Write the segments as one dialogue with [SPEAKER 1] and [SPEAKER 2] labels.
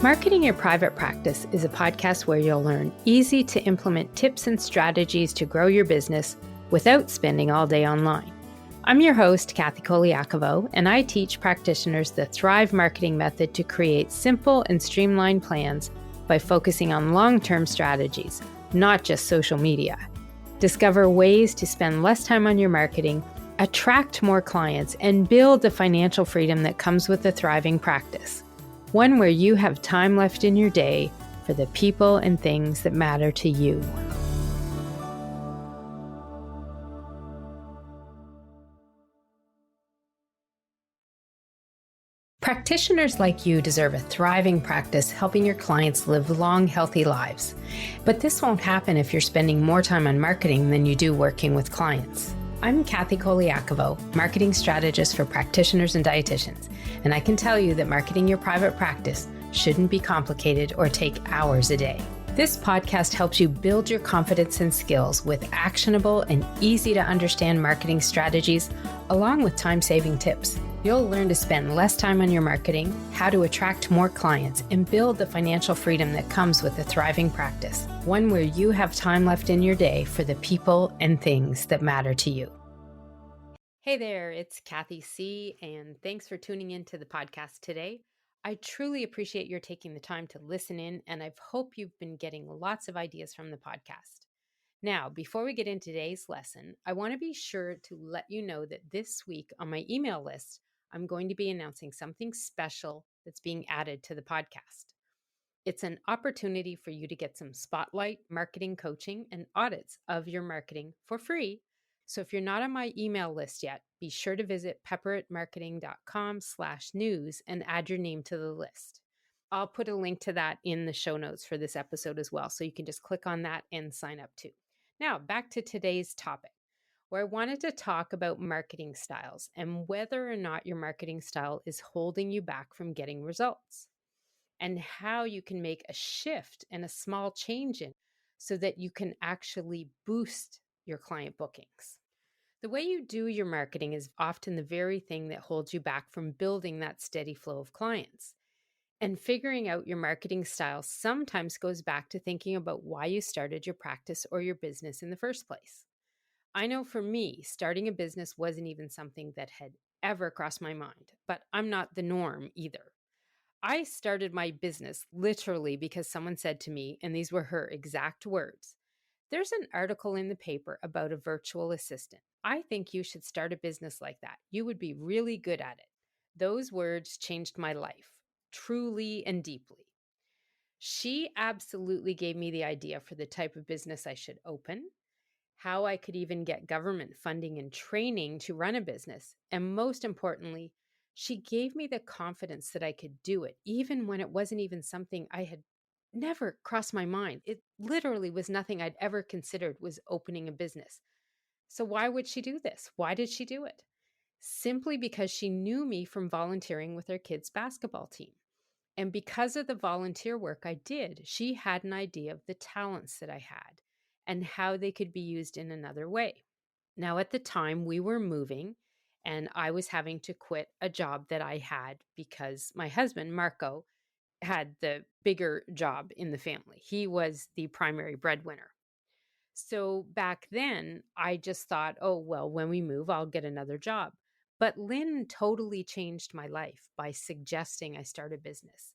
[SPEAKER 1] Marketing Your Private Practice is a podcast where you'll learn easy to implement tips and strategies to grow your business without spending all day online. I'm your host, Kathy Colaiacovo, and I teach practitioners the Thrive marketing method to create simple and streamlined plans by focusing on long-term strategies, not just social media. Discover ways to spend less time on your marketing, attract more clients, and build the financial freedom that comes with a thriving practice. One where you have time left in your day for the people and things that matter to you. Practitioners like you deserve a thriving practice helping your clients live long, healthy lives. But this won't happen if you're spending more time on marketing than you do working with clients. I'm Kathy Colaiacovo, marketing strategist for practitioners and dietitians, and I can tell you that marketing your private practice shouldn't be complicated or take hours a day. This podcast helps you build your confidence and skills with actionable and easy to understand marketing strategies, along with time-saving tips. You'll learn to spend less time on your marketing, how to attract more clients, and build the financial freedom that comes with a thriving practice. One where you have time left in your day for the people and things that matter to you. Hey there, it's Kathy C., and thanks for tuning in to the podcast today. I truly appreciate your taking the time to listen in, and I hope you've been getting lots of ideas from the podcast. Now, before we get into today's lesson, I want to be sure to let you know that this week on my email list, I'm going to be announcing something special that's being added to the podcast. It's an opportunity for you to get some spotlight marketing coaching and audits of your marketing for free. So if you're not on my email list yet, be sure to visit pepperitmarketing.com/news and add your name to the list. I'll put a link to that in the show notes for this episode as well, so you can just click on that and sign up too. Now, back to today's topic, where I wanted to talk about marketing styles and whether or not your marketing style is holding you back from getting results, and how you can make a shift and a small change in so that you can actually boost your client bookings. The way you do your marketing is often the very thing that holds you back from building that steady flow of clients. And figuring out your marketing style sometimes goes back to thinking about why you started your practice or your business in the first place. I know for me, starting a business wasn't even something that had ever crossed my mind, but I'm not the norm either. I started my business literally because someone said to me, and these were her exact words, "There's an article in the paper about a virtual assistant. I think you should start a business like that. You would be really good at it." Those words changed my life, truly and deeply. She absolutely gave me the idea for the type of business I should open, how I could even get government funding and training to run a business, and most importantly, she gave me the confidence that I could do it, even when it wasn't even something I had never crossed my mind. It literally was nothing I'd ever considered was opening a business. So why would she do this? Why did she do it? Simply because she knew me from volunteering with her kids' basketball team. And because of the volunteer work I did, she had an idea of the talents that I had and how they could be used in another way. Now, at the time, we were moving and I was having to quit a job that I had because my husband, Marco, had the bigger job in the family. He was the primary breadwinner. So back then, I just thought, oh, well, when we move, I'll get another job. But Lynn totally changed my life by suggesting I start a business.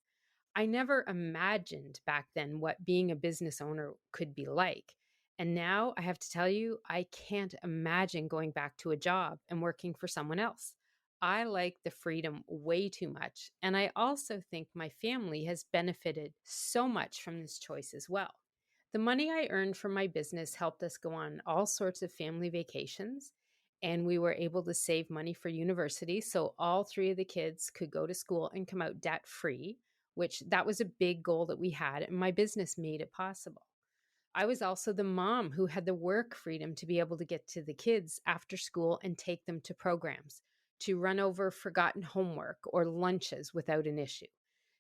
[SPEAKER 1] I never imagined back then what being a business owner could be like. And now I have to tell you, I can't imagine going back to a job and working for someone else. I like the freedom way too much. And I also think my family has benefited so much from this choice as well. The money I earned from my business helped us go on all sorts of family vacations, and we were able to save money for university so all three of the kids could go to school and come out debt-free, which that was a big goal that we had, and my business made it possible. I was also the mom who had the work freedom to be able to get to the kids after school and take them to programs, to run over forgotten homework or lunches without an issue,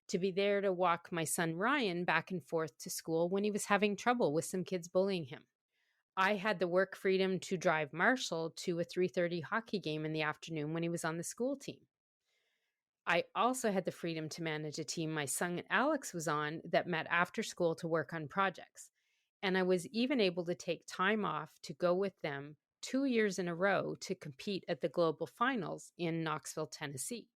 [SPEAKER 1] to be there to walk my son Ryan back and forth to school when he was having trouble with some kids bullying him. I had the work freedom to drive Marshall to a 3:30 hockey game in the afternoon when he was on the school team. I also had the freedom to manage a team my son Alex was on that met after school to work on projects. And I was even able to take time off to go with them 2 years in a row to compete at the global finals in Knoxville, Tennessee.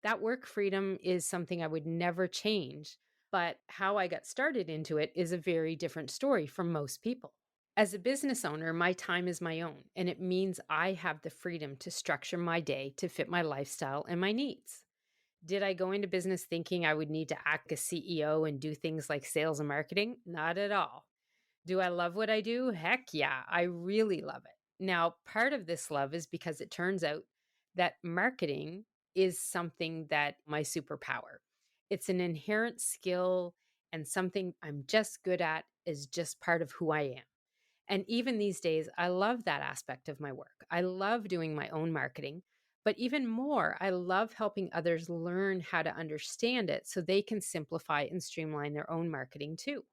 [SPEAKER 1] That work freedom is something I would never change, but how I got started into it is a very different story from most people. As a business owner, my time is my own, and it means I have the freedom to structure my day to fit my lifestyle and my needs. Did I go into business thinking I would need to act as CEO and do things like sales and marketing? Not at all. Do I love what I do? Heck yeah, I really love it. Now, part of this love is because it turns out that marketing is something that my superpower. It's an inherent skill and something I'm just good at is just part of who I am. And even these days, I love that aspect of my work. I love doing my own marketing, but even more, I love helping others learn how to understand it so they can simplify and streamline their own marketing too.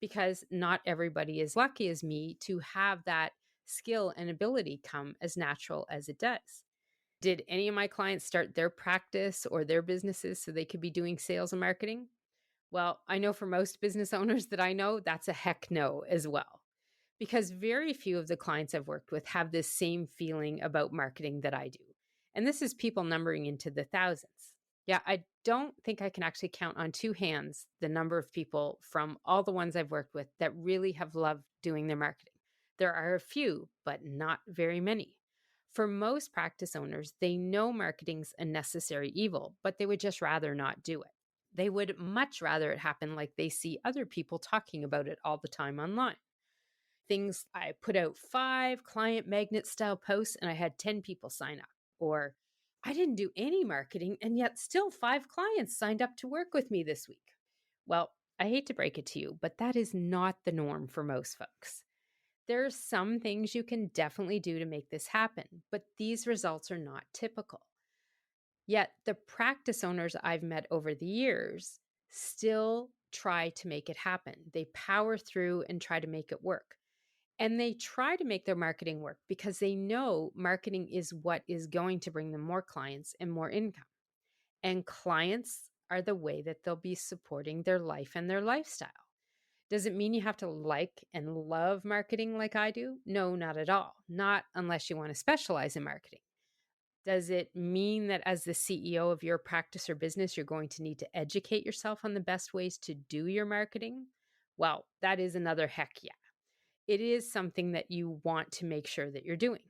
[SPEAKER 1] Because not everybody is lucky as me to have that skill and ability come as natural as it does. Did any of my clients start their practice or their businesses so they could be doing sales and marketing? Well, I know for most business owners that I know, that's a heck no as well because very few of the clients I've worked with have this same feeling about marketing that I do. And this is people numbering into the thousands. Yeah, I don't think I can actually count on two hands the number of people from all the ones I've worked with that really have loved doing their marketing. There are a few, but not very many. For most practice owners, they know marketing's a necessary evil, but they would just rather not do it. They would much rather it happen like they see other people talking about it all the time online. Things I put out 5 client magnet style posts and I had 10 people sign up. Or I didn't do any marketing and yet still 5 clients signed up to work with me this week. Well, I hate to break it to you, but that is not the norm for most folks. There are some things you can definitely do to make this happen, but these results are not typical. Yet the practice owners I've met over the years still try to make it happen. They power through and try to make it work. And they try to make their marketing work because they know marketing is what is going to bring them more clients and more income. And clients are the way that they'll be supporting their life and their lifestyle. Does it mean you have to like and love marketing like I do? No, not at all. Not unless you want to specialize in marketing. Does it mean that as the CEO of your practice or business, you're going to need to educate yourself on the best ways to do your marketing? Well, that is another heck yeah. It is something that you want to make sure that you're doing.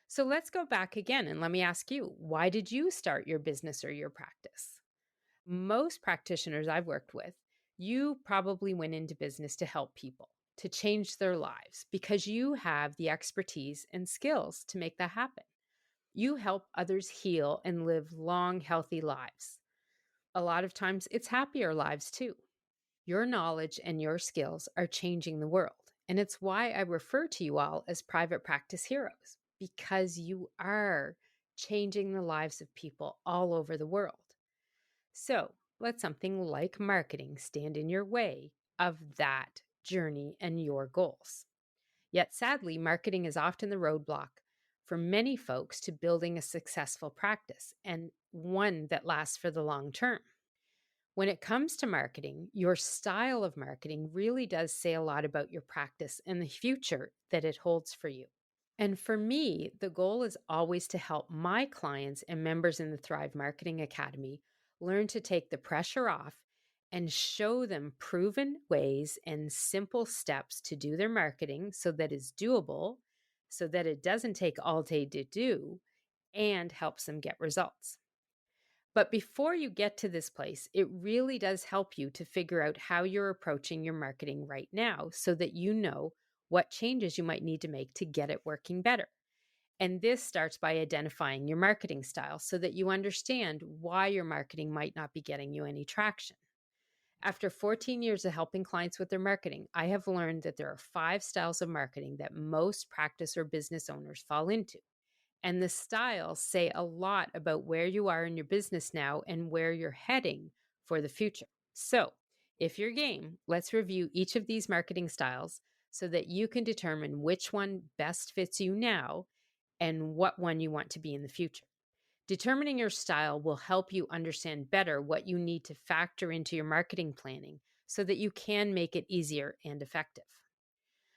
[SPEAKER 1] So let's go back again and let me ask you, why did you start your business or your practice? Most practitioners I've worked with, you probably went into business to help people, to change their lives, because you have the expertise and skills to make that happen. You help others heal and live long, healthy lives. A lot of times it's happier lives too. Your knowledge and your skills are changing the world. And it's why I refer to you all as private practice heroes, because you are changing the lives of people all over the world. So let something like marketing stand in your way of that journey and your goals. Yet sadly, marketing is often the roadblock for many folks to building a successful practice and one that lasts for the long term. When it comes to marketing, your style of marketing really does say a lot about your practice and the future that it holds for you. And for me, the goal is always to help my clients and members in the Thrive Marketing Academy learn to take the pressure off and show them proven ways and simple steps to do their marketing so that it's doable, so that it doesn't take all day to do, and helps them get results. But before you get to this place, it really does help you to figure out how you're approaching your marketing right now so that you know what changes you might need to make to get it working better. And this starts by identifying your marketing style so that you understand why your marketing might not be getting you any traction. After 14 years of helping clients with their marketing, I have learned that there are 5 styles of marketing that most practice or business owners fall into. And the styles say a lot about where you are in your business now and where you're heading for the future. So, if you're game, let's review each of these marketing styles so that you can determine which one best fits you now and what one you want to be in the future. Determining your style will help you understand better what you need to factor into your marketing planning so that you can make it easier and effective.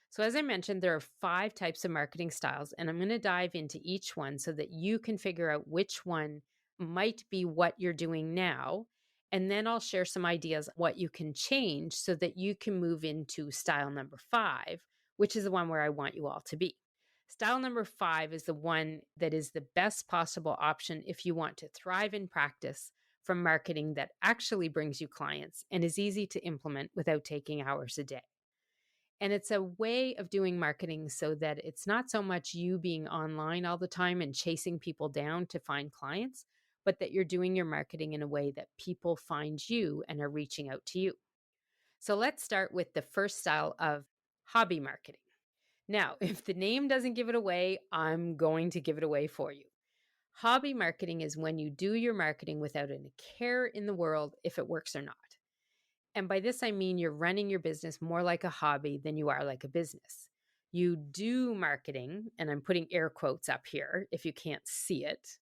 [SPEAKER 1] So, as I mentioned, there are 5 types of marketing styles, and I'm going to dive into each one so that you can figure out which one might be what you're doing now. And then I'll share some ideas what you can change so that you can move into style number 5, which is the one where I want you all to be. Style number 5 is the one that is the best possible option if you want to thrive in practice from marketing that actually brings you clients and is easy to implement without taking hours a day. And it's a way of doing marketing so that it's not so much you being online all the time and chasing people down to find clients, but that you're doing your marketing in a way that people find you and are reaching out to you. So let's start with the first style of hobby marketing. Now, if the name doesn't give it away, I'm going to give it away for you. Hobby marketing is when you do your marketing without a care in the world if it works or not. And by this, I mean you're running your business more like a hobby than you are like a business. You do marketing, and I'm putting air quotes up here if you can't see it,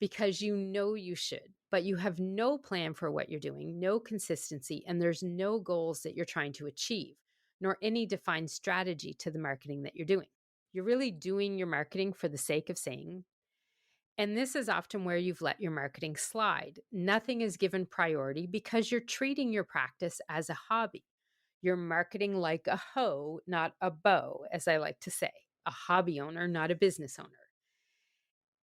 [SPEAKER 1] because you know you should, but you have no plan for what you're doing, no consistency, and there's no goals that you're trying to achieve, nor any defined strategy to the marketing that you're doing. You're really doing your marketing for the sake of saying, and this is often where you've let your marketing slide. Nothing is given priority because you're treating your practice as a hobby. You're marketing like a hoe, not a bow, as I like to say, a hobby owner, not a business owner.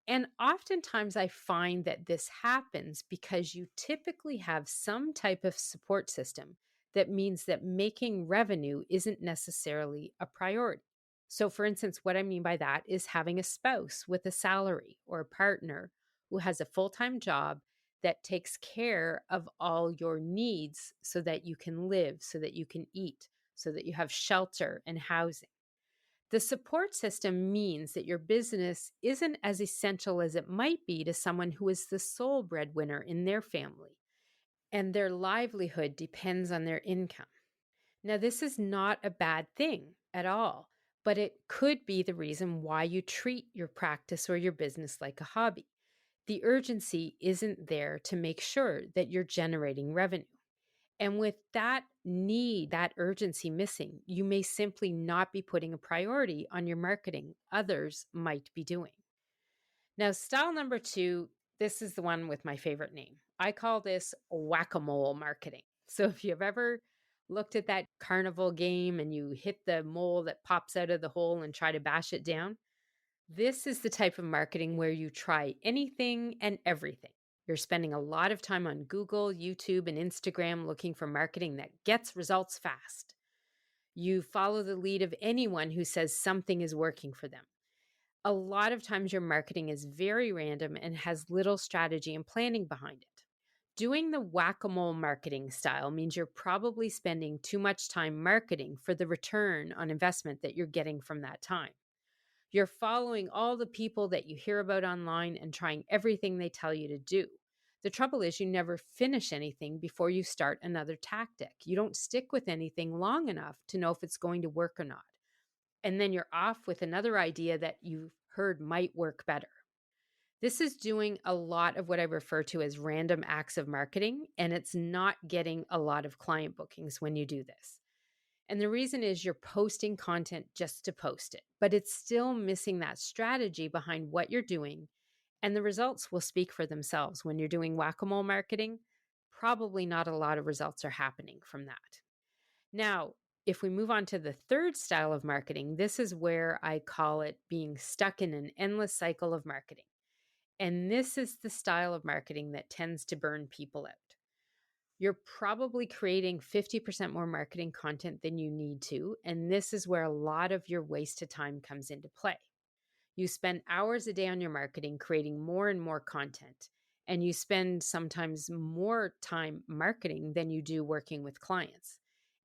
[SPEAKER 1] And oftentimes I find that this happens because you typically have some type of support system that means that making revenue isn't necessarily a priority. So, for instance, what I mean by that is having a spouse with a salary or a partner who has a full time job that takes care of all your needs so that you can live, so that you can eat, so that you have shelter and housing. The support system means that your business isn't as essential as it might be to someone who is the sole breadwinner in their family, and their livelihood depends on their income. Now, this is not a bad thing at all, but it could be the reason why you treat your practice or your business like a hobby. The urgency isn't there to make sure that you're generating revenue. And with that need, that urgency missing, you may simply not be putting a priority on your marketing others might be doing. Now, style number 2, this is the one with my favorite name. I call this whack-a-mole marketing. So if you've ever looked at that carnival game and you hit the mole that pops out of the hole and try to bash it down, this is the type of marketing where you try anything and everything. You're spending a lot of time on Google, YouTube, and Instagram looking for marketing that gets results fast. You follow the lead of anyone who says something is working for them. A lot of times your marketing is very random and has little strategy and planning behind it. Doing the whack-a-mole marketing style means you're probably spending too much time marketing for the return on investment that you're getting from that time. You're following all the people that you hear about online and trying everything they tell you to do. The trouble is, you never finish anything before you start another tactic. You don't stick with anything long enough to know if it's going to work or not. And then you're off with another idea that you've heard might work better. This is doing a lot of what I refer to as random acts of marketing, and it's not getting a lot of client bookings when you do this. And the reason is you're posting content just to post it, but it's still missing that strategy behind what you're doing. And the results will speak for themselves. When you're doing whack-a-mole marketing, probably not a lot of results are happening from that. Now, if we move on to the third style of marketing, this is where I call it being stuck in an endless cycle of marketing. And this is the style of marketing that tends to burn people out. You're probably creating 50% more marketing content than you need to, and this is where a lot of your wasted time comes into play. You spend hours a day on your marketing, creating more and more content, and you spend sometimes more time marketing than you do working with clients.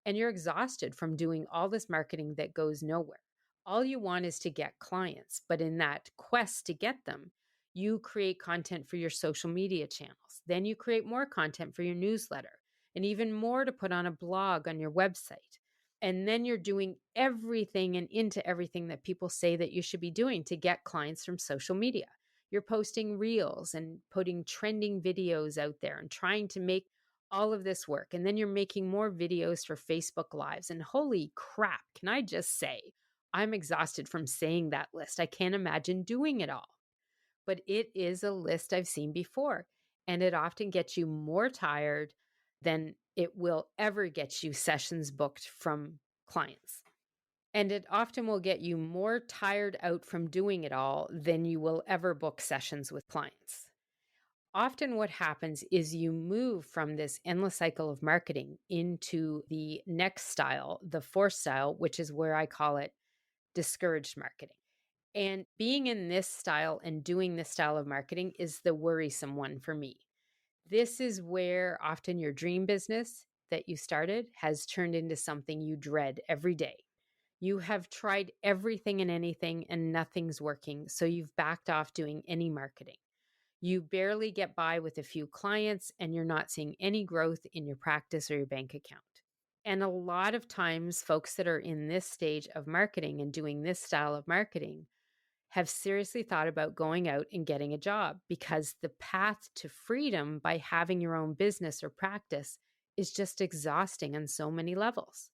[SPEAKER 1] And you're exhausted from doing all this marketing that goes nowhere. All you want is to get clients, but in that quest to get them, you create content for your social media channels. Then you create more content for your newsletter and even more to put on a blog on your website. And then you're doing everything and into everything that people say that you should be doing to get clients from social media. You're posting reels and putting trending videos out there and trying to make all of this work. And then you're making more videos for Facebook Lives. And holy crap, can I just say, I'm exhausted from saying that list. I can't imagine doing it all. But it is a list I've seen before. And it often gets you more tired than it will ever get you sessions booked from clients. And it often will get you more tired out from doing it all than you will ever book sessions with clients. Often what happens is you move from this endless cycle of marketing into the next style, the fourth style, which is where I call it discouraged marketing. And being in this style and doing this style of marketing is the worrisome one for me. This is where often your dream business that you started has turned into something you dread every day. You have tried everything and anything and nothing's working, so you've backed off doing any marketing. You barely get by with a few clients and you're not seeing any growth in your practice or your bank account. And a lot of times, folks that are in this stage of marketing and doing this style of marketing have seriously thought about going out and getting a job because the path to freedom by having your own business or practice is just exhausting on so many levels.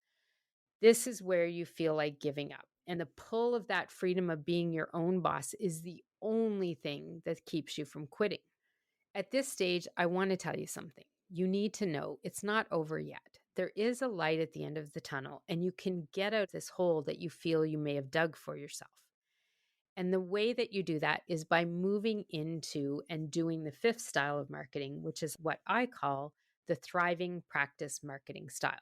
[SPEAKER 1] This is where you feel like giving up. And the pull of that freedom of being your own boss is the only thing that keeps you from quitting. At this stage, I want to tell you something. You need to know it's not over yet. There is a light at the end of the tunnel, and you can get out this hole that you feel you may have dug for yourself. And the way that you do that is by moving into and doing the fifth style of marketing, which is what I call the thriving practice marketing style.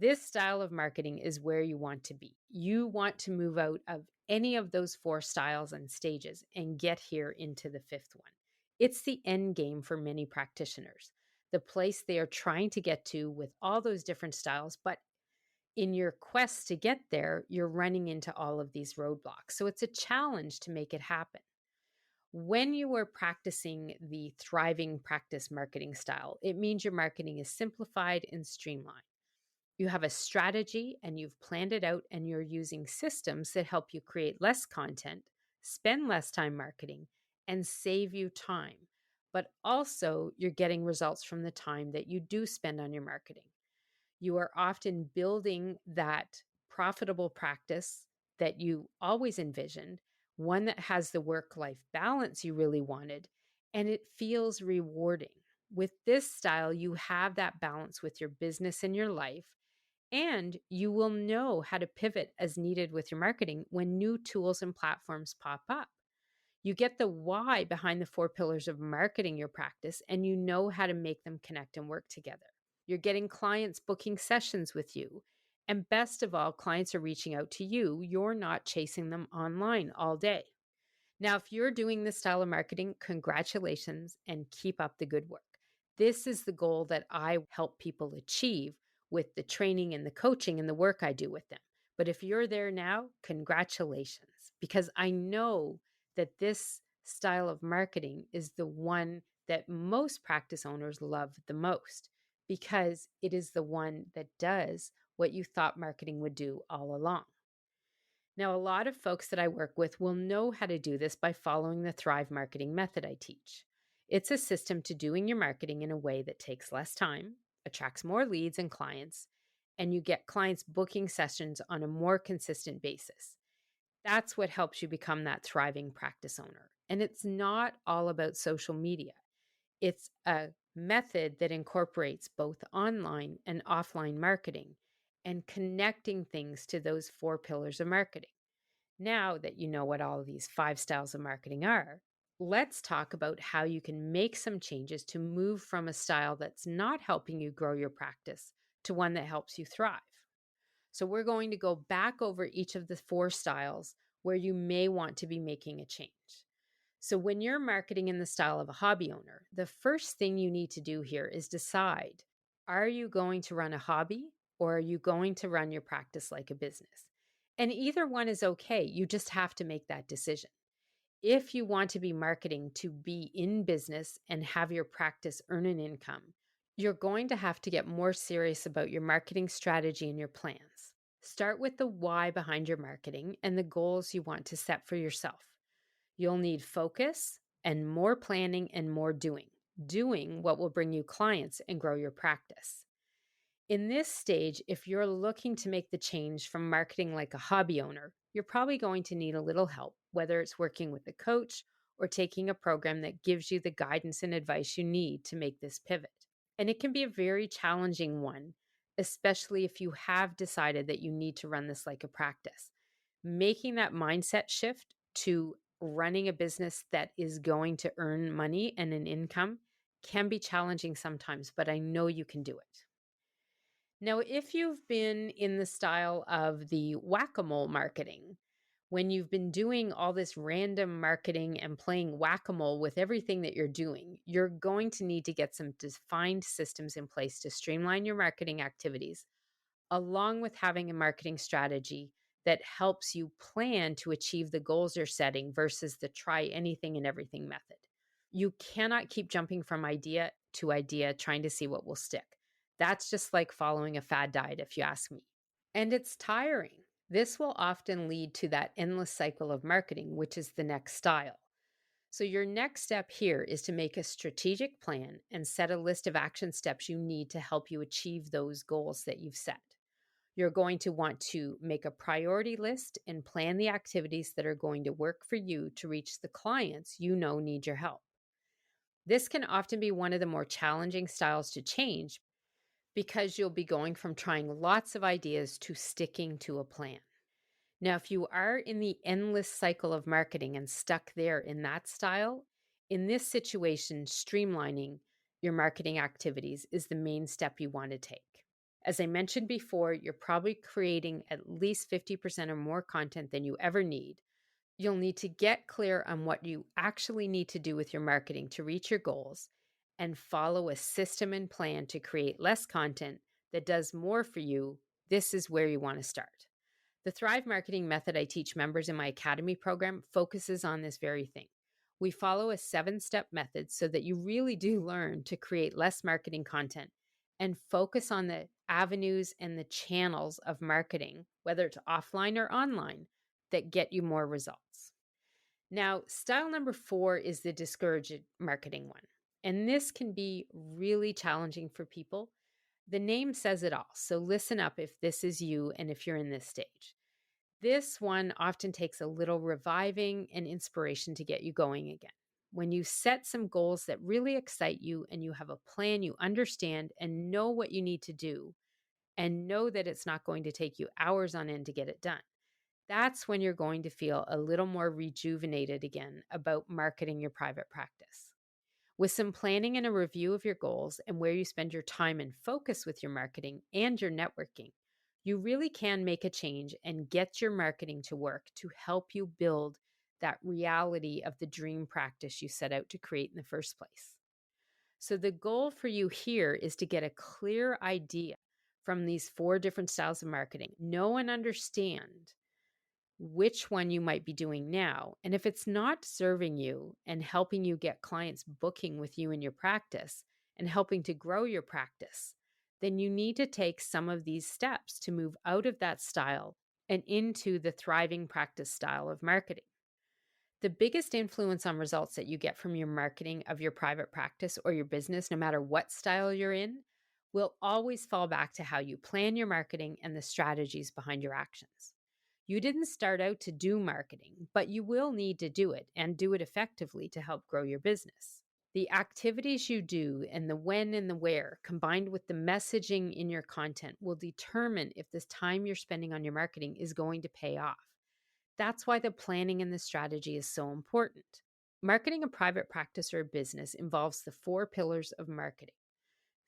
[SPEAKER 1] This style of marketing is where you want to be. You want to move out of any of those four styles and stages and get here into the fifth one. It's the end game for many practitioners, the place they are trying to get to with all those different styles. But in your quest to get there, you're running into all of these roadblocks. So it's a challenge to make it happen. When you are practicing the thriving practice marketing style, it means your marketing is simplified and streamlined. You have a strategy and you've planned it out, and you're using systems that help you create less content, spend less time marketing, and save you time. But also, you're getting results from the time that you do spend on your marketing. You are often building that profitable practice that you always envisioned, one that has the work-life balance you really wanted, and it feels rewarding. With this style, you have that balance with your business and your life, and you will know how to pivot as needed with your marketing when new tools and platforms pop up. You get the why behind the four pillars of marketing your practice, and you know how to make them connect and work together. You're getting clients booking sessions with you. And best of all, clients are reaching out to you. You're not chasing them online all day. Now, if you're doing this style of marketing, congratulations and keep up the good work. This is the goal that I help people achieve with the training and the coaching and the work I do with them. But if you're there now, congratulations, because I know that this style of marketing is the one that most practice owners love the most, because it is the one that does what you thought marketing would do all along. Now, a lot of folks that I work with will know how to do this by following the Thrive marketing method I teach. It's a system to doing your marketing in a way that takes less time, attracts more leads and clients, and you get clients booking sessions on a more consistent basis. That's what helps you become that thriving practice owner. And it's not all about social media. It's a method that incorporates both online and offline marketing and connecting things to those four pillars of marketing. Now that you know what all of these five styles of marketing are, let's talk about how you can make some changes to move from a style that's not helping you grow your practice to one that helps you thrive. So we're going to go back over each of the four styles where you may want to be making a change. So when you're marketing in the style of a hobby owner, the first thing you need to do here is decide, are you going to run a hobby or are you going to run your practice like a business? And either one is okay. You just have to make that decision. If you want to be marketing to be in business and have your practice earn an income, you're going to have to get more serious about your marketing strategy and your plans. Start with the why behind your marketing and the goals you want to set for yourself. You'll need focus and more planning and more doing what will bring you clients and grow your practice. In this stage, if you're looking to make the change from marketing like a hobby owner, you're probably going to need a little help, whether it's working with a coach or taking a program that gives you the guidance and advice you need to make this pivot. And it can be a very challenging one, especially if you have decided that you need to run this like a practice. Making that mindset shift to running a business that is going to earn money and an income can be challenging sometimes, but I know you can do it. Now, if you've been in the style of the whack-a-mole marketing, when you've been doing all this random marketing and playing whack-a-mole with everything that you're doing, you're going to need to get some defined systems in place to streamline your marketing activities, along with having a marketing strategy that helps you plan to achieve the goals you're setting versus the try anything and everything method. You cannot keep jumping from idea to idea trying to see what will stick. That's just like following a fad diet, if you ask me. And it's tiring. This will often lead to that endless cycle of marketing, which is the next style. So, your next step here is to make a strategic plan and set a list of action steps you need to help you achieve those goals that you've set. You're going to want to make a priority list and plan the activities that are going to work for you to reach the clients you know need your help. This can often be one of the more challenging styles to change because you'll be going from trying lots of ideas to sticking to a plan. Now, if you are in the endless cycle of marketing and stuck there in that style, in this situation, streamlining your marketing activities is the main step you want to take. As I mentioned before, you're probably creating at least 50% or more content than you ever need. You'll need to get clear on what you actually need to do with your marketing to reach your goals and follow a system and plan to create less content that does more for you. This is where you want to start. The Thrive Marketing Method I teach members in my Academy program focuses on this very thing. We follow a 7-step method so that you really do learn to create less marketing content and focus on the avenues and the channels of marketing, whether it's offline or online, that get you more results. Now, style number 4 is the discouraged marketing one. And this can be really challenging for people. The name says it all. So listen up if this is you and if you're in this stage. This one often takes a little reviving and inspiration to get you going again. When you set some goals that really excite you and you have a plan you understand and know what you need to do and know that it's not going to take you hours on end to get it done, that's when you're going to feel a little more rejuvenated again about marketing your private practice. With some planning and a review of your goals and where you spend your time and focus with your marketing and your networking, you really can make a change and get your marketing to work to help you build that reality of the dream practice you set out to create in the first place. So the goal for you here is to get a clear idea from these 4 different styles of marketing. Know and understand which one you might be doing now. And if it's not serving you and helping you get clients booking with you in your practice and helping to grow your practice, then you need to take some of these steps to move out of that style and into the thriving practice style of marketing. The biggest influence on results that you get from your marketing of your private practice or your business, no matter what style you're in, will always fall back to how you plan your marketing and the strategies behind your actions. You didn't start out to do marketing, but you will need to do it and do it effectively to help grow your business. The activities you do and the when and the where, combined with the messaging in your content, will determine if this time you're spending on your marketing is going to pay off. That's why the planning and the strategy is so important. Marketing a private practice or a business involves the 4 pillars of marketing: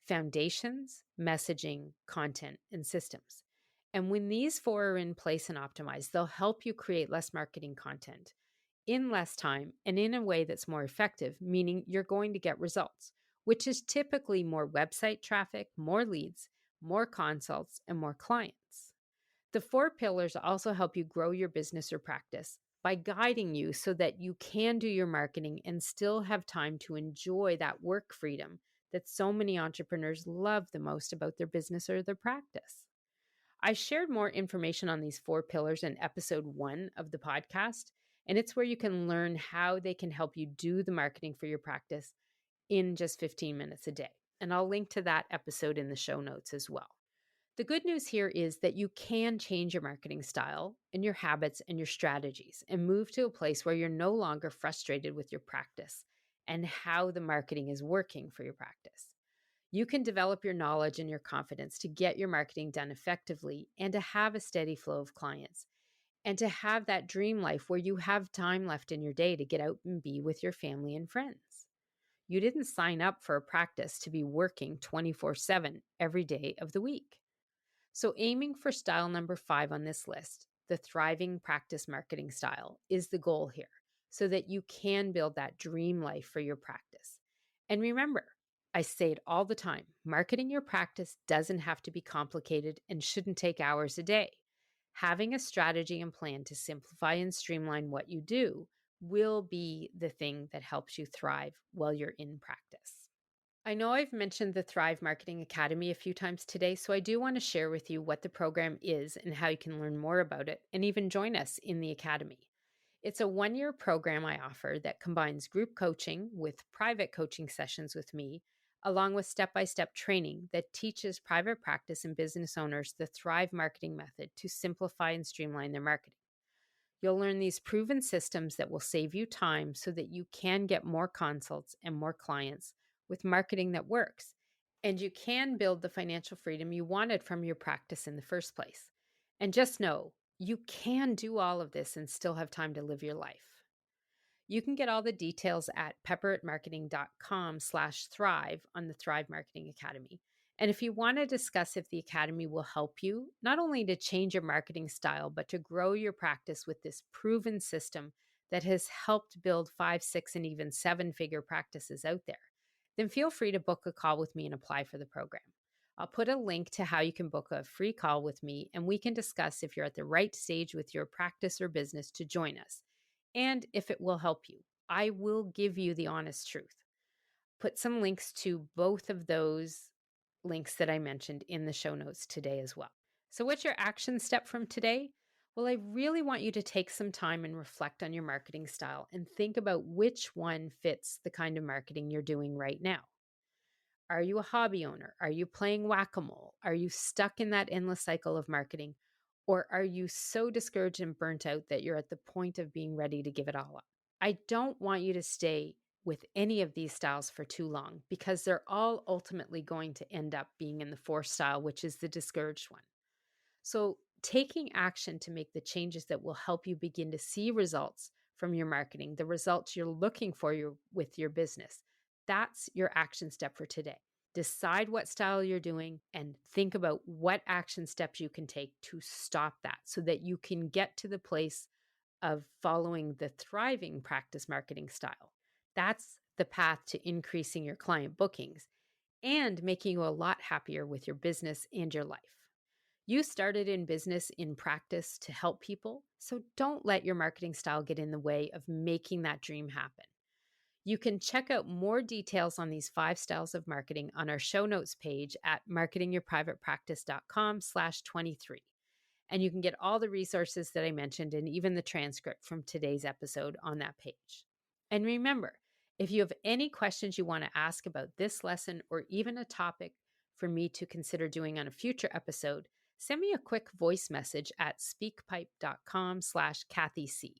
[SPEAKER 1] foundations, messaging, content, and systems. And when these 4 are in place and optimized, they'll help you create less marketing content in less time and in a way that's more effective, meaning you're going to get results, which is typically more website traffic, more leads, more consults, and more clients. The 4 pillars also help you grow your business or practice by guiding you so that you can do your marketing and still have time to enjoy that work freedom that so many entrepreneurs love the most about their business or their practice. I shared more information on these 4 pillars in episode 1 of the podcast. And it's where you can learn how they can help you do the marketing for your practice in just 15 minutes a day. And I'll link to that episode in the show notes as well. The good news here is that you can change your marketing style and your habits and your strategies and move to a place where you're no longer frustrated with your practice and how the marketing is working for your practice. You can develop your knowledge and your confidence to get your marketing done effectively and to have a steady flow of clients and to have that dream life where you have time left in your day to get out and be with your family and friends. You didn't sign up for a practice to be working 24/7 every day of the week. So, aiming for style number 5 on this list, the thriving practice marketing style, is the goal here so that you can build that dream life for your practice. And remember, I say it all the time, marketing your practice doesn't have to be complicated and shouldn't take hours a day. Having a strategy and plan to simplify and streamline what you do will be the thing that helps you thrive while you're in practice. I know I've mentioned the Thrive Marketing Academy a few times today, so I do want to share with you what the program is and how you can learn more about it and even join us in the academy. It's a 1-year program I offer that combines group coaching with private coaching sessions with me, along with step-by-step training that teaches private practice and business owners the Thrive marketing method to simplify and streamline their marketing. You'll learn these proven systems that will save you time so that you can get more consults and more clients with marketing that works. And you can build the financial freedom you wanted from your practice in the first place. And just know, you can do all of this and still have time to live your life. You can get all the details at pepperitmarketing.com/thrive on the Thrive Marketing Academy. And if you want to discuss if the Academy will help you, not only to change your marketing style, but to grow your practice with this proven system that has helped build 5, 6, and even 7-figure practices out there, then feel free to book a call with me and apply for the program. I'll put a link to how you can book a free call with me, and we can discuss if you're at the right stage with your practice or business to join us, and if it will help you. I will give you the honest truth. Put some links to both of those links that I mentioned in the show notes today as well. So what's your action step from today? Well, I really want you to take some time and reflect on your marketing style and think about which one fits the kind of marketing you're doing right now. Are you a hobby owner? Are you playing whack-a-mole? Are you stuck in that endless cycle of marketing? Or are you so discouraged and burnt out that you're at the point of being ready to give it all up? I don't want you to stay with any of these styles for too long because they're all ultimately going to end up being in the 4th style, which is the discouraged one. So taking action to make the changes that will help you begin to see results from your marketing, the results you're looking for with your business, that's your action step for today. Decide what style you're doing and think about what action steps you can take to stop that so that you can get to the place of following the thriving practice marketing style. That's the path to increasing your client bookings and making you a lot happier with your business and your life. You started in business in practice to help people, so don't let your marketing style get in the way of making that dream happen. You can check out more details on these 5 styles of marketing on our show notes page at marketingyourprivatepractice.com/23. And you can get all the resources that I mentioned and even the transcript from today's episode on that page. And remember, if you have any questions you want to ask about this lesson or even a topic for me to consider doing on a future episode, send me a quick voice message at speakpipe.com/KathyC.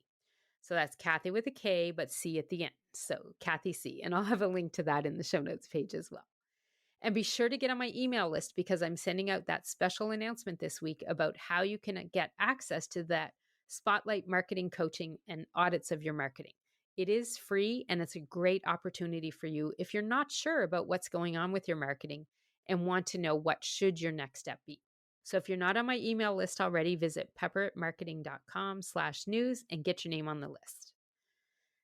[SPEAKER 1] So that's Kathy with a K, but C at the end. So Kathy C. And I'll have a link to that in the show notes page as well. And be sure to get on my email list because I'm sending out that special announcement this week about how you can get access to that spotlight marketing coaching and audits of your marketing. It is free and it's a great opportunity for you if you're not sure about what's going on with your marketing and want to know what should your next step be. So if you're not on my email list already, visit pepperitmarketing.com/news and get your name on the list.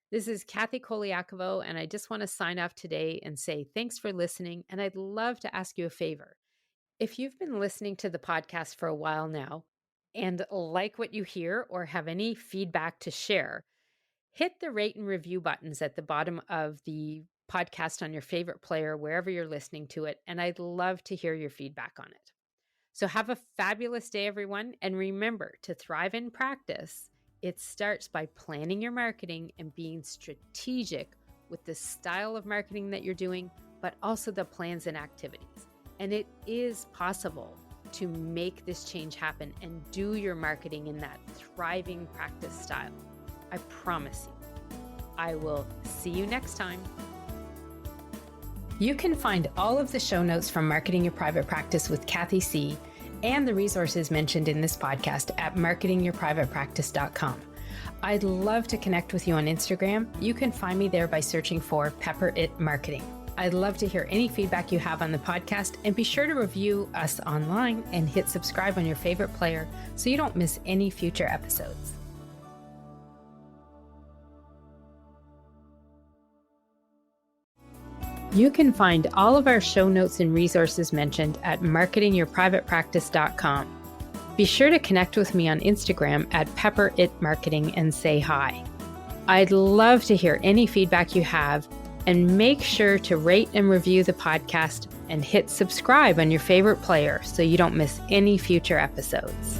[SPEAKER 1] This is Kathy Colaiacovo, and I just want to sign off today and say thanks for listening, and I'd love to ask you a favor. If you've been listening to the podcast for a while now and like what you hear or have any feedback to share, hit the rate and review buttons at the bottom of the podcast on your favorite player, wherever you're listening to it, and I'd love to hear your feedback on it. So have a fabulous day, everyone, and remember to thrive in practice It starts by planning your marketing and being strategic with the style of marketing that you're doing, but also the plans and activities. And it is possible to make this change happen and do your marketing in that thriving practice style. I promise you. I will see you next time. You can find all of the show notes from Marketing Your Private Practice with Kathy C. and the resources mentioned in this podcast at marketingyourprivatepractice.com. I'd love to connect with you on Instagram. You can find me there by searching for Pepper It Marketing. I'd love to hear any feedback you have on the podcast, and be sure to review us online and hit subscribe on your favorite player so you don't miss any future episodes. You can find all of our show notes and resources mentioned at marketingyourprivatepractice.com. Be sure to connect with me on Instagram at Pepper It Marketing and say hi. I'd love to hear any feedback you have, and make sure to rate and review the podcast and hit subscribe on your favorite player so you don't miss any future episodes.